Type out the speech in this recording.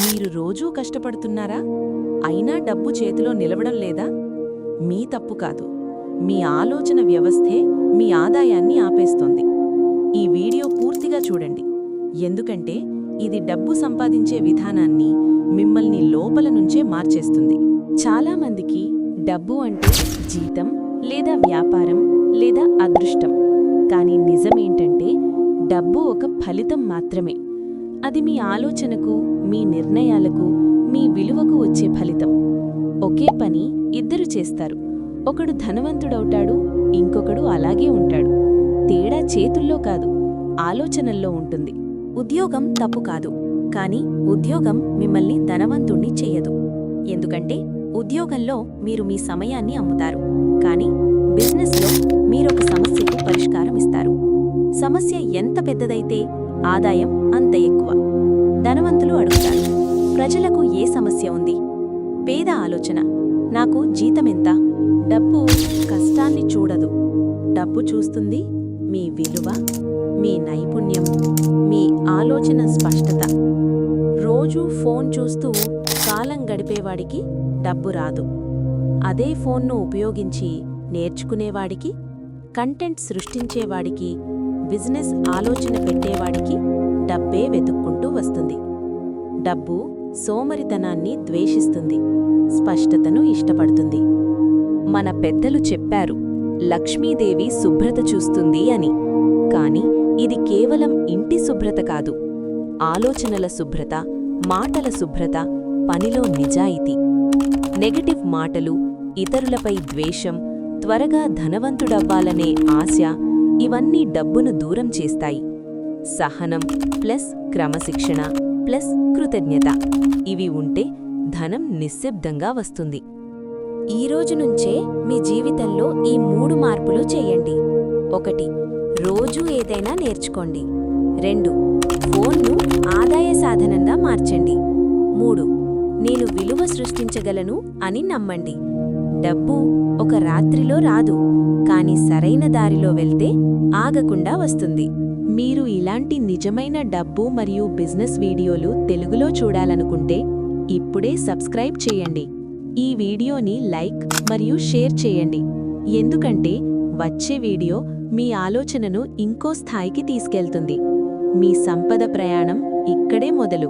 మీరు రోజూ కష్టపడుతున్నారా? అయినా డబ్బు చేతిలో నిలవడం లేదా? మీ తప్పు కాదు. మీ ఆలోచన వ్యవస్థే మీ ఆదాయాన్ని ఆపేస్తోంది. ఈ వీడియో పూర్తిగా చూడండి, ఎందుకంటే ఇది డబ్బు సంపాదించే విధానాన్ని మిమ్మల్ని లోపల నుంచే మార్చేస్తుంది. చాలామందికి డబ్బు అంటే జీతం లేదా వ్యాపారం లేదా అదృష్టం. కానీ నిజమేంటంటే డబ్బు ఒక ఫలితం మాత్రమే. అది మీ ఆలోచనకు, మీ నిర్ణయాలకు, మీ విలువకు వచ్చే ఫలితం. ఒకే పని ఇద్దరు చేస్తారు. ఒకడు ధనవంతుడవుతాడు, ఇంకొకడు అలాగే ఉంటాడు. తేడా చేతుల్లో కాదు, ఆలోచనల్లో ఉంటుంది. ఉద్యోగం తప్పు కాదు, కానీ ఉద్యోగం మిమ్మల్ని ధనవంతుణ్ణి చెయ్యదు. ఎందుకంటే ఉద్యోగంలో మీరు మీ సమయాన్ని అమ్ముతారు, కానీ బిజినెస్లో మీరొక సమస్యకు పరిష్కారం ఇస్తారు. సమస్య ఎంత పెద్దదైతే ఆదాయం అంత ఎక్కువ. ధనవంతులు అడుగుతారు, ప్రజలకు ఏ సమస్య ఉంది? పేద ఆలోచన, నాకు జీతమెంత? డబ్బు కష్టాన్ని చూడదు. డబ్బు చూస్తుంది మీ విలువ, మీ నైపుణ్యం, మీ ఆలోచన స్పష్టత. రోజూ ఫోన్ చూస్తూ కాలం గడిపేవాడికి డబ్బు రాదు. అదే ఫోన్ను ఉపయోగించి నేర్చుకునేవాడికి, కంటెంట్ సృష్టించేవాడికి, బిజినెస్ ఆలోచన పెట్టేవాడికి డబ్బే వెతుక్కుంటూ వస్తుంది. డబ్బు సోమరితనాన్ని ద్వేషిస్తుంది, స్పష్టతను ఇష్టపడుతుంది. మన పెద్దలు చెప్పారు, లక్ష్మీదేవి శుభ్రత చూస్తుంది అని. కాని ఇది కేవలం ఇంటి శుభ్రత కాదు, ఆలోచనల శుభ్రత, మాటల శుభ్రత, పనిలో నిజాయితీ. నెగటివ్ మాటలు, ఇతరులపై ద్వేషం, త్వరగా ధనవంతుడవ్వాలనే ఆశ, ఇవన్నీ డబ్బును దూరం చేస్తాయి. సహనం ప్లస్ క్రమశిక్షణ ప్లస్ కృతజ్ఞత, ఇవి ఉంటే ధనం నిశ్శబ్దంగా వస్తుంది. ఈరోజు నుంచే మీ జీవితంలో ఈ 3 మార్పులు చేయండి. 1. రోజూ ఏదైనా నేర్చుకోండి. 2. ఫోన్ను ఆదాయ సాధనంగా మార్చండి. 3. నేను విలువ సృష్టించగలను అని నమ్మండి. డబ్బు ఒక రాత్రిలో రాదు, కానీ సరైన దారిలో వెళ్తే ఆగకుండా వస్తుంది. మీరు ఇలాంటి నిజమైన డబ్బు మరియు బిజినెస్ వీడియోలు తెలుగులో చూడాలనుకుంటే ఇప్పుడే సబ్స్క్రైబ్ చేయండి. ఈ వీడియోని లైక్ మరియు షేర్ చేయండి, ఎందుకంటే వచ్చే వీడియో మీ ఆలోచనను ఇంకో స్థాయికి తీసుకెళ్తుంది. మీ సంపద ప్రయాణం ఇక్కడే మొదలు.